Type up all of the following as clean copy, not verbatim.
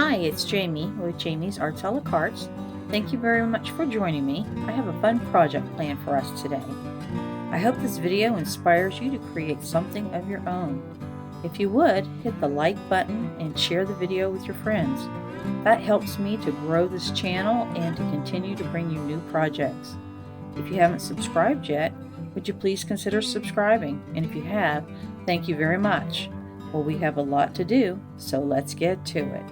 Hi, it's Jamie with JamiesArtsalaCartes. Thank you very much for joining me. I have a fun project planned for us today. I hope this video inspires you to create something of your own. If you would, hit the like button and share the video with your friends. That helps me to grow this channel and to continue to bring you new projects. If you haven't subscribed yet, would you please consider subscribing? And if you have, thank you very much. Well, we have a lot to do, so let's get to it.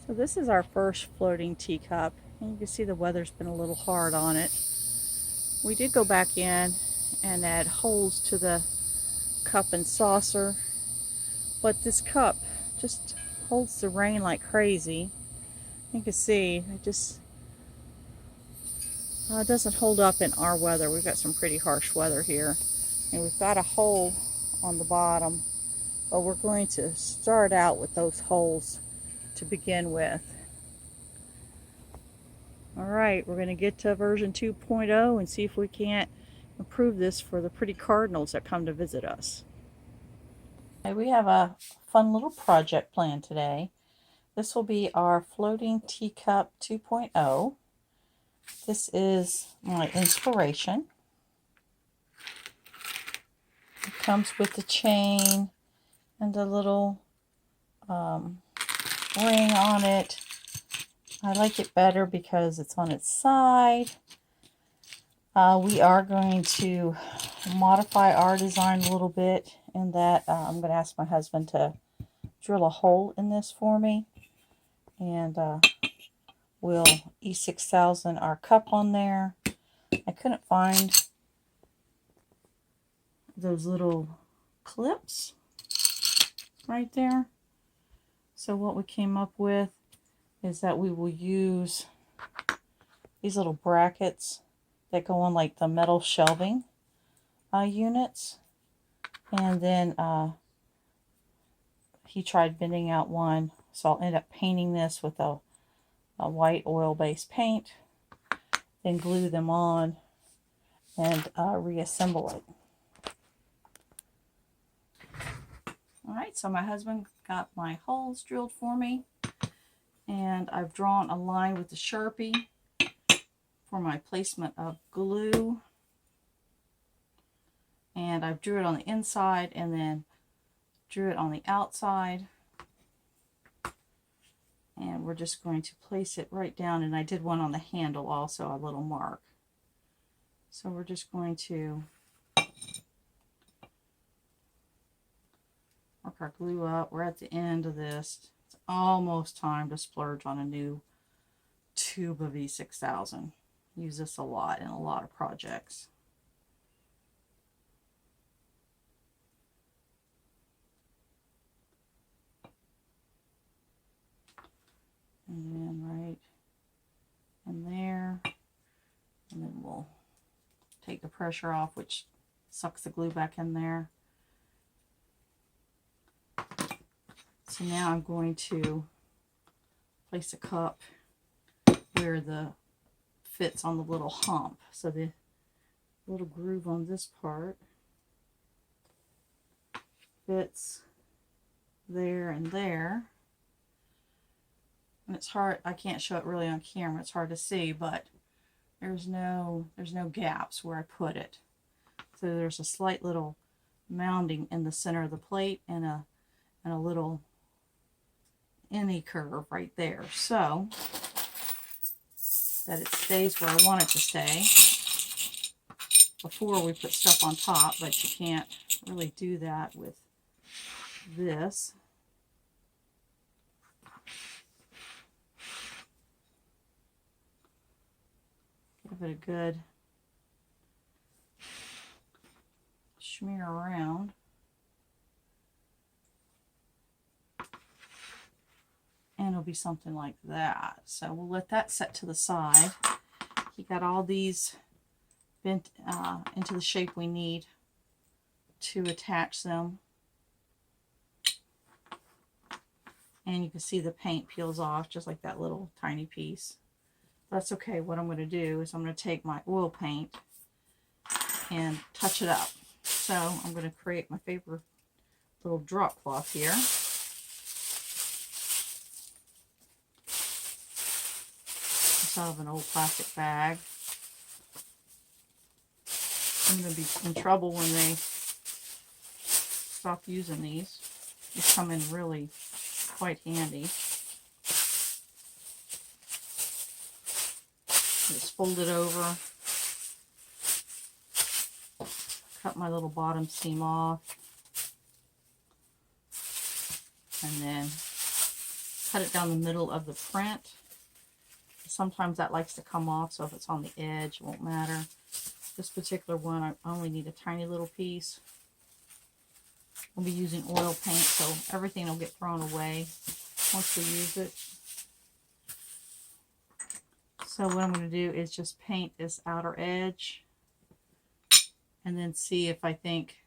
So this is our first floating teacup, and you can see the weather's been a little hard on it. We did go back in and add holes to the cup and saucer, but this cup just holds the rain like crazy. You can see it just doesn't hold up in our weather. We've got some pretty harsh weather here, and we've got a hole on the bottom, but we're going to start out with those holes to begin with. Alright, we're going to get to version 2.0 and see if we can't improve this for the pretty cardinals that come to visit us. Okay, we have a fun little project planned today. This will be our Floating Teacup 2.0. This is my inspiration. It comes with the chain and a little ring on it. I like it better because it's on its side. We are going to modify our design a little bit in that I'm going to ask my husband to drill a hole in this for me, and we'll E6000 our cup on there. I couldn't find those little clips right there, so what we came up with is that we will use these little brackets that go on like the metal shelving units. And then he tried bending out one, so I'll end up painting this with a white oil-based paint, then glue them on and reassemble it. Alright, so my husband got my holes drilled for me, and I've drawn a line with the Sharpie for my placement of glue, and I've drew it on the inside and then drew it on the outside, and we're just going to place it right down, and I did one on the handle also, a little mark. So we're just going to work our glue up. We're at the end of this. It's almost time to splurge on a new tube of E6000. Use this a lot in a lot of projects. And then right in there, and then we'll take the pressure off, which sucks the glue back in there. So now I'm going to place a cup where the fits on the little hump. So the little groove on this part fits there and there. And it's hard, I can't show it really on camera, it's hard to see, but there's no gaps where I put it. So there's a slight little mounding in the center of the plate and a little any curve right there, so that it stays where I want it to stay before we put stuff on top, but you can't really do that with this. Give it a good smear around. And it'll be something like that. So we'll let that set to the side. He got all these bent into the shape we need to attach them. And you can see the paint peels off just like that little tiny piece. That's okay. What I'm going to do is I'm going to take my oil paint and touch it up. So I'm going to create my favorite little drop cloth here. this out of an old plastic bag. I'm going to be in trouble when they stop using these. They come in really quite handy. Just fold it over, cut my little bottom seam off, and then cut it down the middle of the print. Sometimes that likes to come off, so if it's on the edge, it won't matter. This particular one, I only need a tiny little piece. I'll be using oil paint, so everything will get thrown away once we use it. So what I'm going to do is just paint this outer edge and then see if I think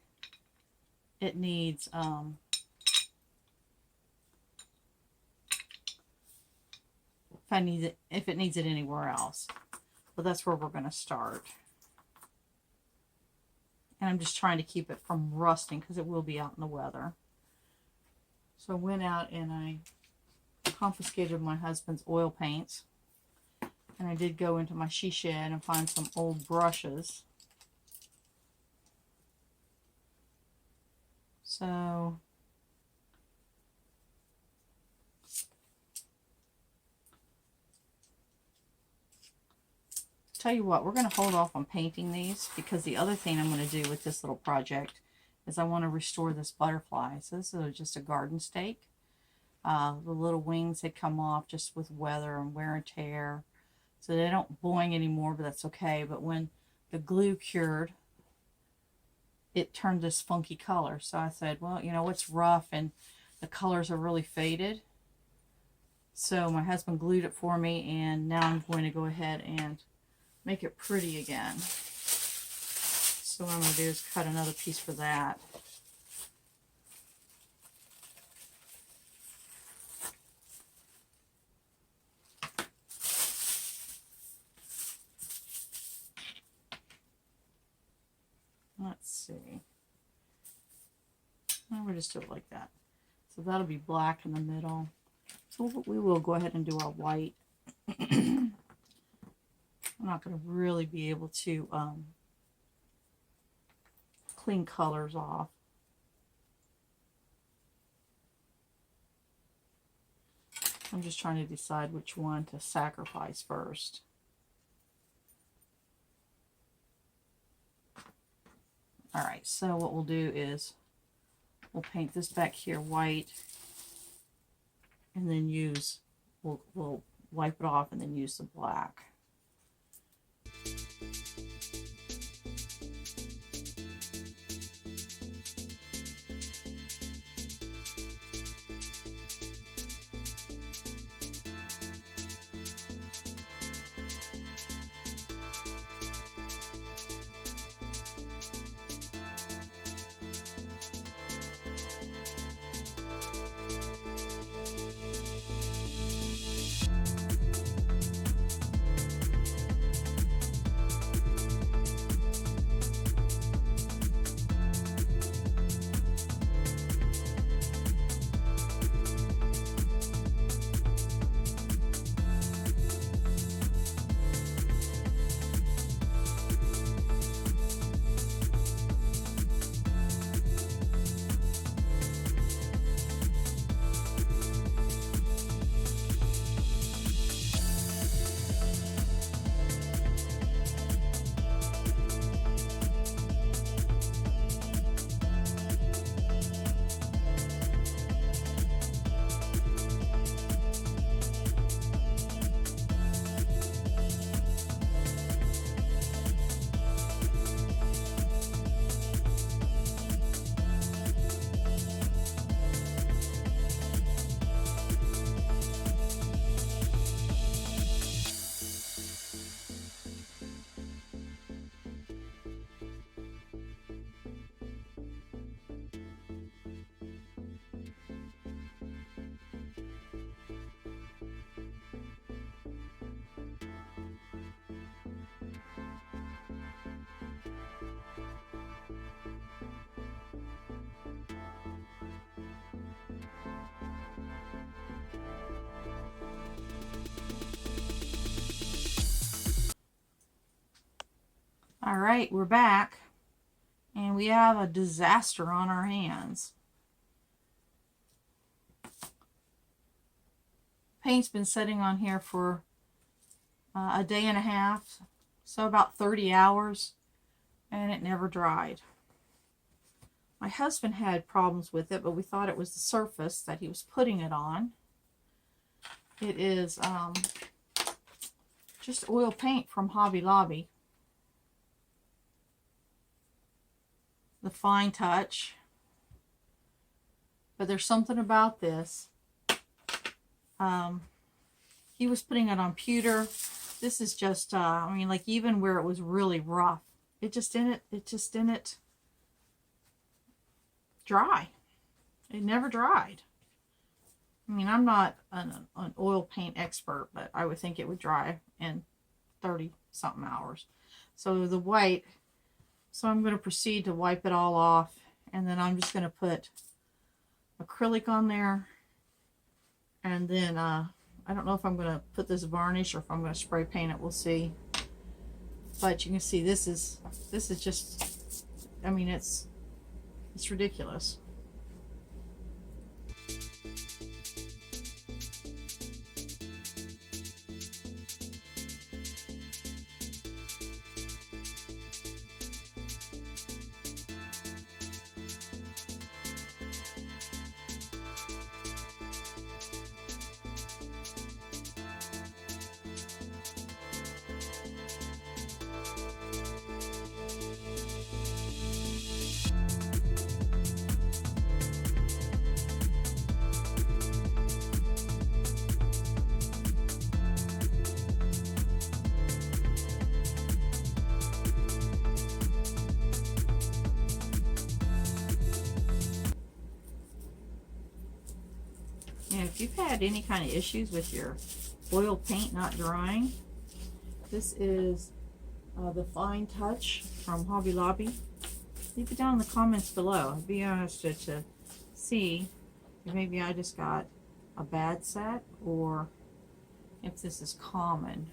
it needs if it needs it anywhere else. But that's where we're going to start. And I'm just trying to keep it from rusting because it will be out in the weather. So I went out and I confiscated my husband's oil paints. And I did go into my she shed and find some old brushes. So tell you what, we're going to hold off on painting these because the other thing I'm going to do with this little project is I want to restore this butterfly. So this is just a garden stake. The little wings had come off just with weather and wear and tear. So they don't boing anymore, but that's okay. But when the glue cured, it turned this funky color. So I said, well, you know, it's rough and the colors are really faded. So my husband glued it for me, and now I'm going to go ahead and make it pretty again. So what I'm going to do is cut another piece for that. Let's see. And we'll just do it like that. So that'll be black in the middle. So we will go ahead and do our white. I'm not going to really be able to clean colors off. I'm just trying to decide which one to sacrifice first. Alright, so what we'll do is we'll paint this back here white, and then we'll wipe it off and then use the black. All right, we're back, and we have a disaster on our hands. Paint's been sitting on here for a day and a half, so about 30 hours, and it never dried. My husband had problems with it, but we thought it was the surface that he was putting it on. It is just oil paint from Hobby Lobby. The Fine Touch. But there's something about this. He was putting it on pewter. This is just, I mean, like even where it was really rough, it just didn't dry. It never dried. I mean, I'm not an oil paint expert, but I would think it would dry in 30 something hours. So the white, so I'm going to proceed to wipe it all off, and then I'm just going to put acrylic on there, and then I don't know if I'm going to put this varnish or if I'm going to spray paint it. We'll see. But you can see this is just, I mean, it's ridiculous. And if you've had any kind of issues with your oil paint not drying, this is the Fine Touch from Hobby Lobby. Leave it down in the comments below. I'd be interested to see if maybe I just got a bad set or if this is common.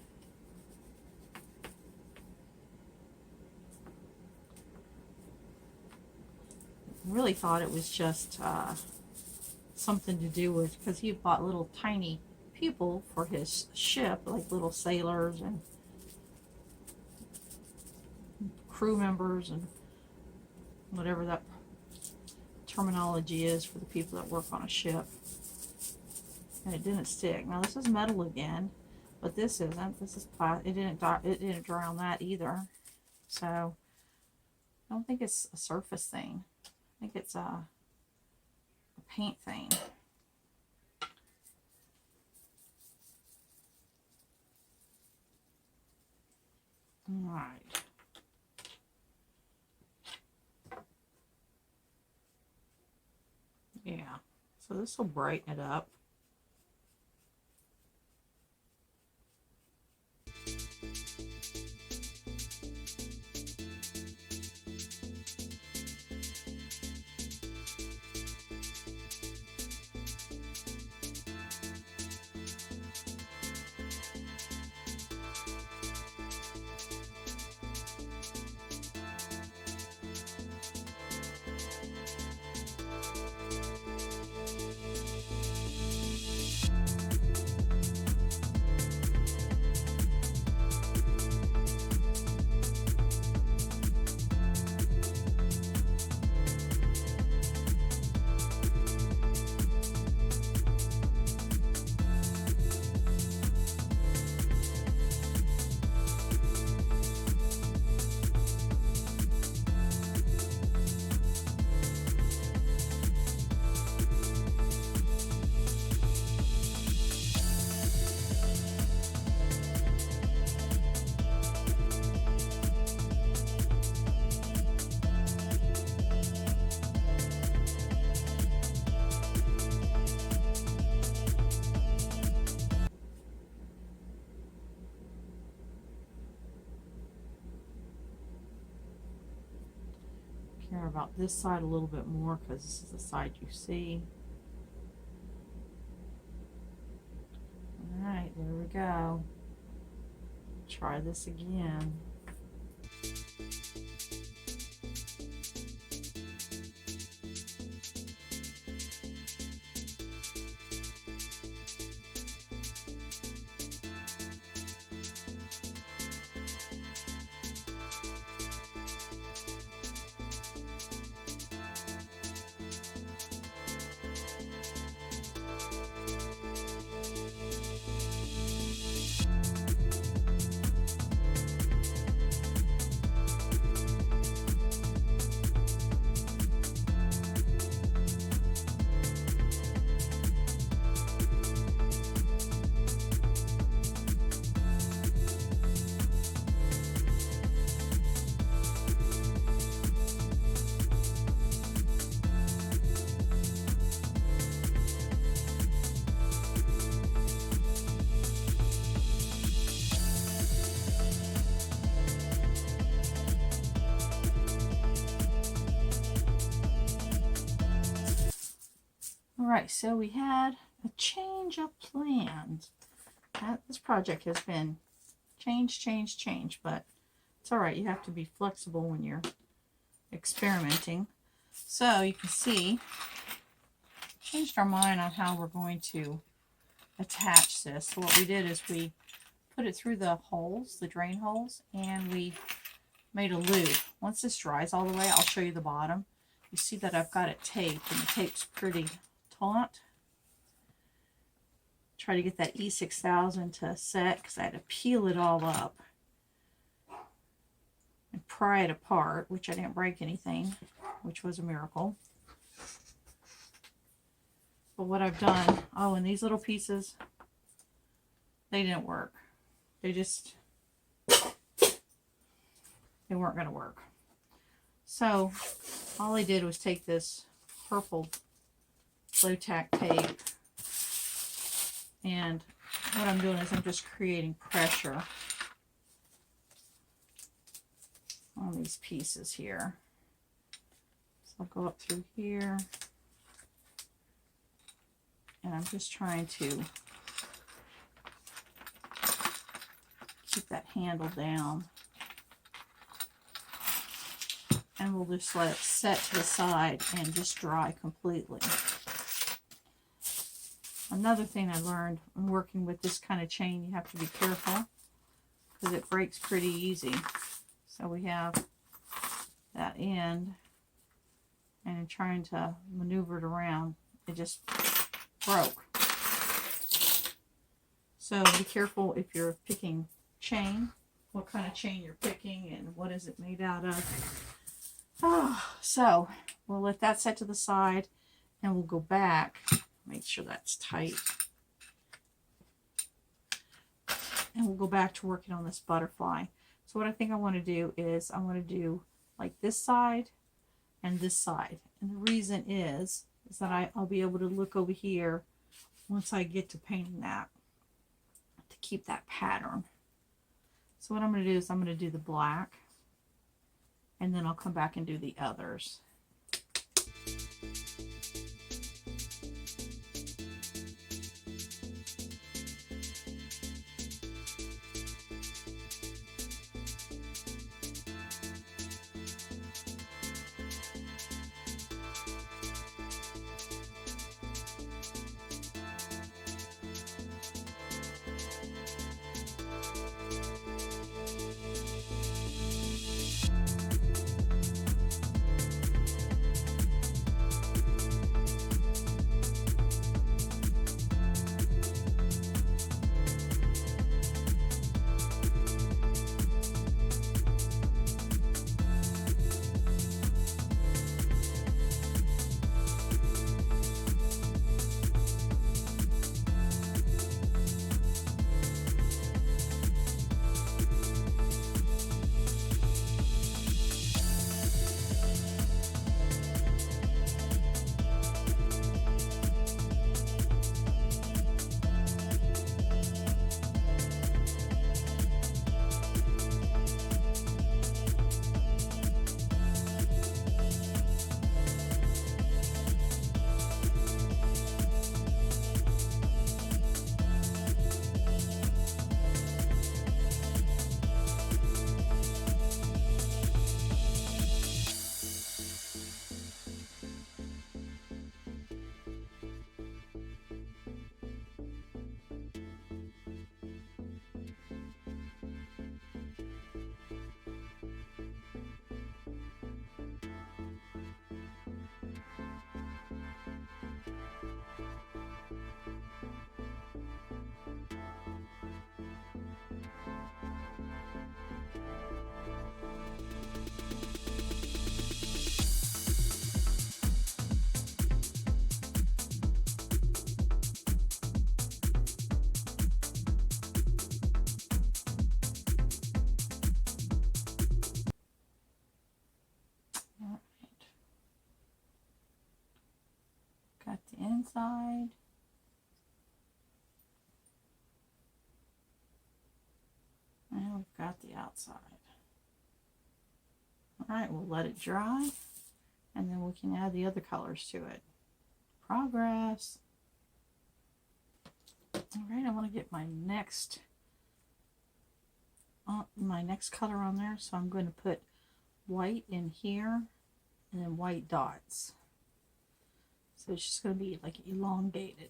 I really thought it was just something to do with, because he bought little tiny people for his ship, like little sailors and crew members and whatever that terminology is for the people that work on a ship. And it didn't stick. Now this is metal again, but this isn't. This is plastic. It didn't dry on that either. So I don't think it's a surface thing. I think it's a paint thing. All right. Yeah, so this will brighten it up. Care about this side a little bit more because this is the side you see. All right, there we go. Try this again. All right, so we had a change of plans. This project has been change, but it's all right. You have to be flexible when you're experimenting. So you can see, changed our mind on how we're going to attach this. So what we did is we put it through the holes, the drain holes, and we made a loop. Once this dries all the way, I'll show you the bottom. You see that I've got it taped, and the tape's pretty taut. Try to get that E6000 to set because I had to peel it all up and pry it apart, which I didn't break anything, which was a miracle. But what I've done, oh, and these little pieces, they didn't work. They weren't going to work. So all I did was take this purple Floating tape, and what I'm doing is I'm just creating pressure on these pieces here. So I'll go up through here, and I'm just trying to keep that handle down. And we'll just let it set to the side and just dry completely. Another thing I learned when working with this kind of chain, you have to be careful because it breaks pretty easy. So we have that end, and in trying to maneuver it around, it just broke. So be careful if you're picking chain, what kind of chain you're picking and what is it made out of. So we'll let that set to the side, and we'll go back, make sure that's tight, and we'll go back to working on this butterfly. So what I think I want to do is I want to do like this side and this side, and the reason is that I'll be able to look over here once I get to painting that to keep that pattern. So what I'm going to do is I'm going to do the black, and then I'll come back and do the others. Got the inside. And we've got the outside. All right, we'll let it dry, and then we can add the other colors to it. progress. Alright, I want to get my next color on there, so I'm going to put white in here and then white dots. So it's just going to be like elongated.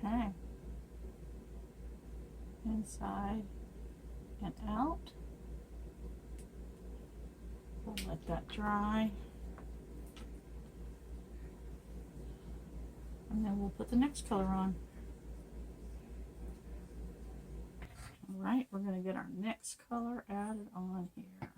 Okay, inside and out. We'll let that dry. And then we'll put the next color on. Alright, we're going to get our next color added on here.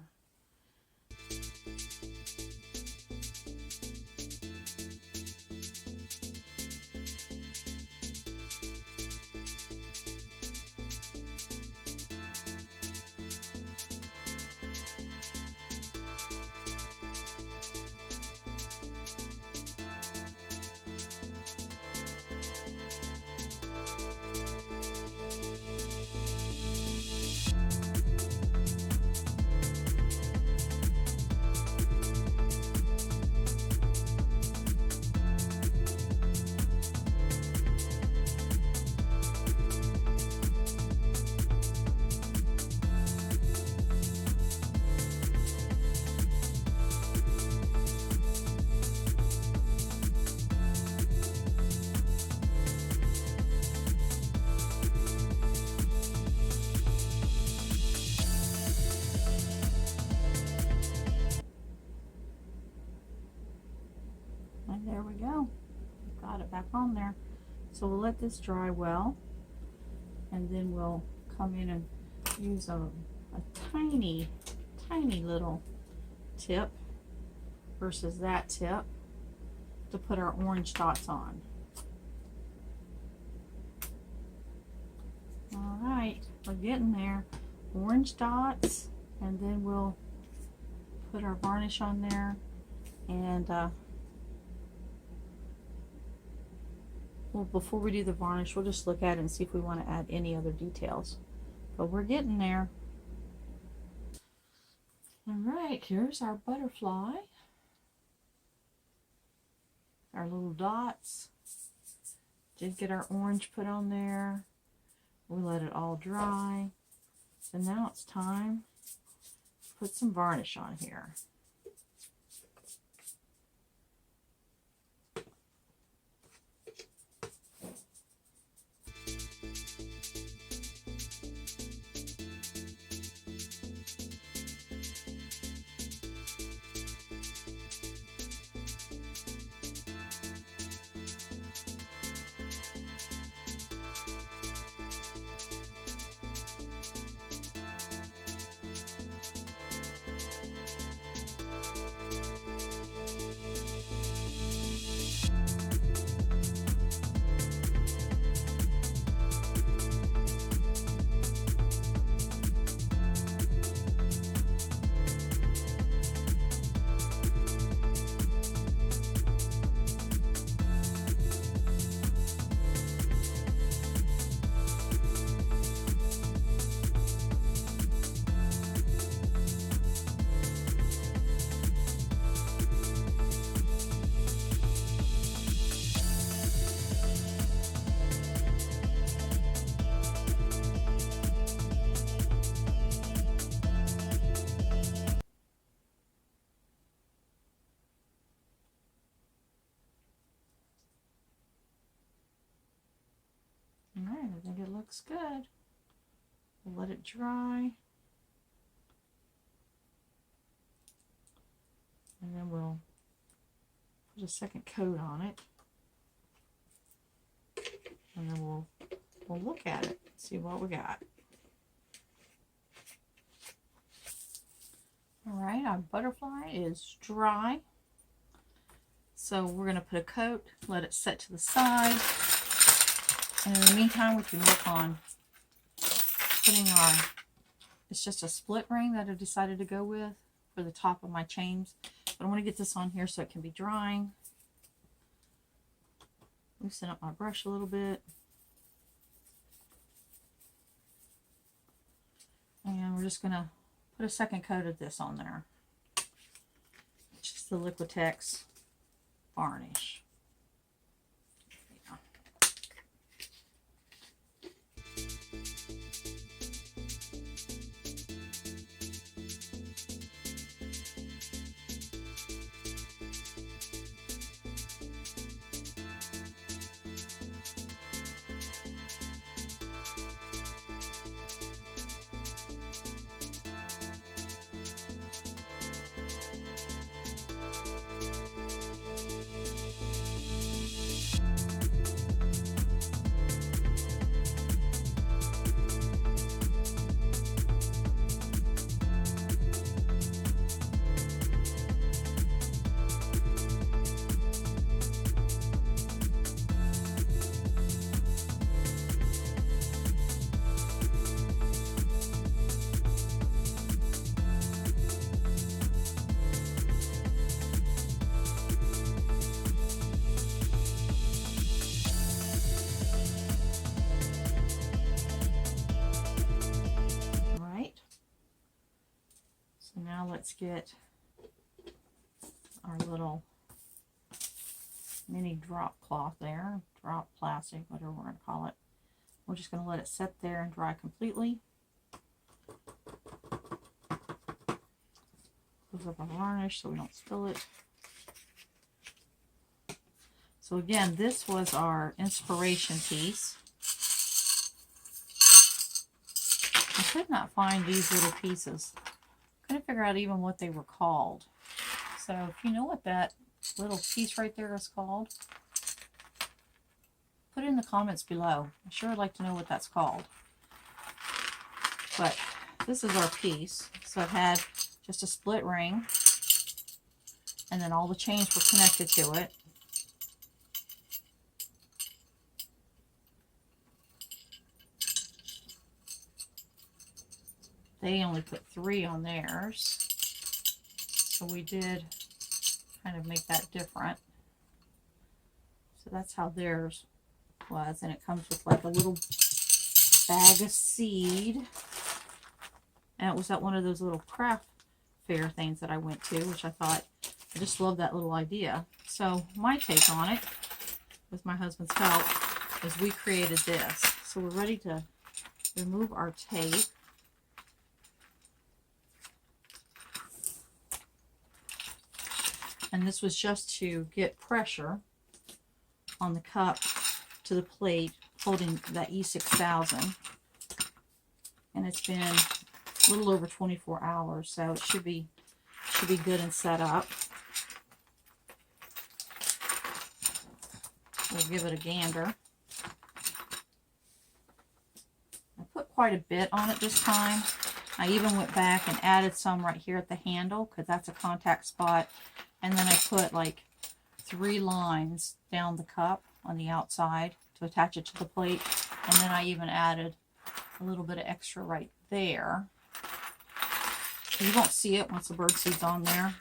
And there we go. Got it back on there. So we'll let this dry well, and then we'll come in and use a tiny little tip versus that tip to put our orange dots on. All right, we're getting there. Orange dots, and then we'll put our varnish on there, and well, before we do the varnish, we'll just look at it and see if we want to add any other details. But we're getting there. All right, here's our butterfly. Our little dots. Did get our orange put on there. We let it all dry. So now it's time to put some varnish on here. think it looks good. We'll let it dry. And then we'll put a second coat on it. And then we'll look at it, see what we got. All right, our butterfly is dry. So we're going to put a coat, let it set to the side. And in the meantime, we can work on putting our, it's just a split ring that I decided to go with for the top of my chains. But I want to get this on here so it can be drying. Loosen up my brush a little bit. And we're just going to put a second coat of this on there. Just the Liquitex varnish. Now let's get our little mini drop cloth there, drop plastic, whatever we're going to call it. We're just going to let it set there and dry completely. Close up our varnish so we don't spill it. So again, this was our inspiration piece. I could not find these little pieces. Couldn't figure out even what they were called. So if you know what that little piece right there is called, put it in the comments below. I sure would like to know what that's called. But this is our piece. So it had just a split ring, and then all the chains were connected to it. They only put 3 on theirs, so we did kind of make that different. So that's how theirs was, and it comes with like a little bag of seed. And it was at one of those little craft fair things that I went to, which I thought, I just love that little idea. So my take on it, with my husband's help, is we created this. So we're ready to remove our tape. And this was just to get pressure on the cup to the plate holding that E6000. And it's been a little over 24 hours, so it should be good and set up. We'll give it a gander. I put quite a bit on it this time. I even went back and added some right here at the handle because that's a contact spot. And then I put like 3 lines down the cup on the outside to attach it to the plate. And then I even added a little bit of extra right there. So you won't see it once the birdseed's on there.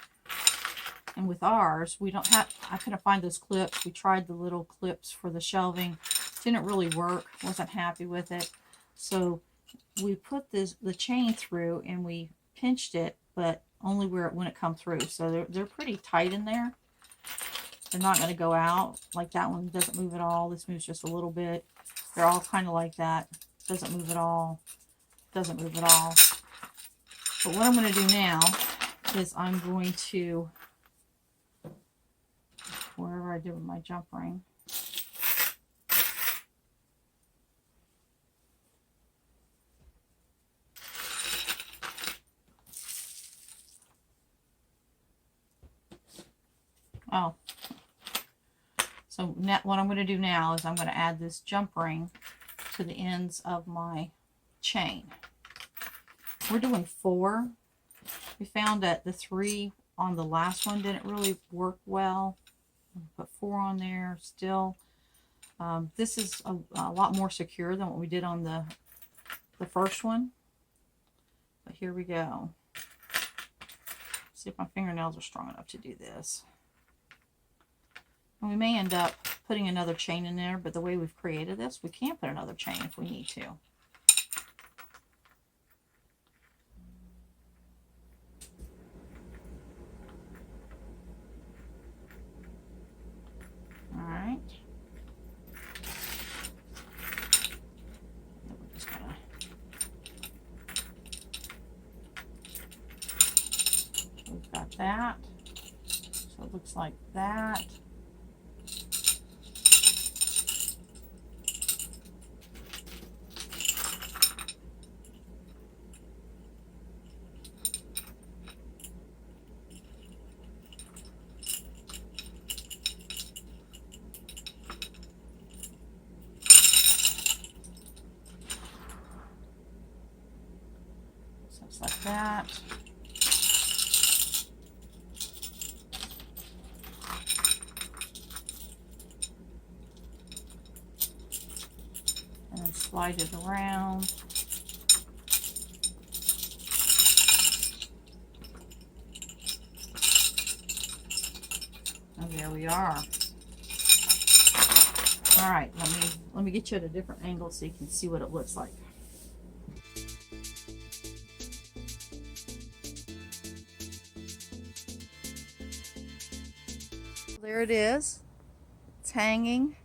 And with ours, we don't have, I couldn't find those clips. We tried the little clips for the shelving. Didn't really work. Wasn't happy with it. So we put the chain through and we pinched it, but only where it wouldn't come through. So they're pretty tight in there. They're not going to go out. Like that one doesn't move at all. This moves just a little bit. They're all kind of like that. Doesn't move at all. Doesn't move at all. But what I'm going to do now is I'm going to, wherever I did with my jump ring, Oh, so now, what I'm going to do now is I'm going to add this jump ring to the ends of my chain. We're doing 4. We found that the 3 on the last one didn't really work well. Put 4 on there still. This is a lot more secure than what we did on the first one. But here we go. See if my fingernails are strong enough to do this. And we may end up putting another chain in there, but the way we've created this, we can put another chain if we need to. All right. We're just gonna we've got that. So it looks like that. Looks like that. And then slide it around. And there we are. All right, let me get you at a different angle so you can see what it looks like. There it is. It's hanging.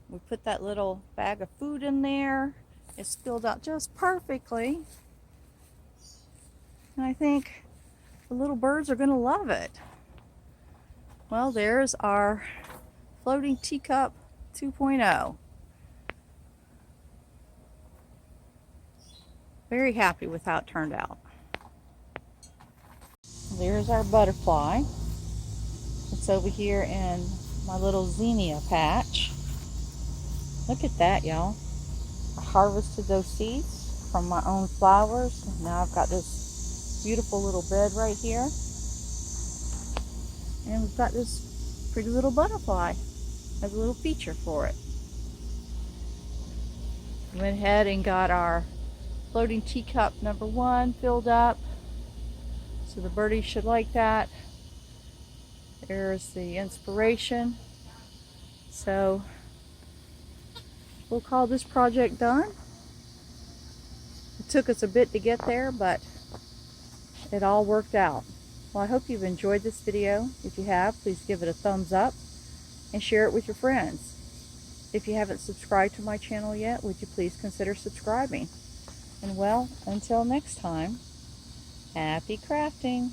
We put that little bag of food in there. It's filled out just perfectly. And I think the little birds are going to love it. Well, there's our Floating Teacup 2.0. Very happy with how it turned out. There's our butterfly. It's over here in my little zinnia patch. Look at that, y'all. I harvested those seeds from my own flowers. Now I've got this beautiful little bed right here. And we've got this pretty little butterfly as a little feature for it. Went ahead and got our floating teacup number 1 filled up. So the birdies should like that. There's the inspiration. So we'll call this project done. It took us a bit to get there, but it all worked out. Well, I hope you've enjoyed this video. If you have, please give it a thumbs up and share it with your friends. If you haven't subscribed to my channel yet, would you please consider subscribing? And well, until next time, happy crafting!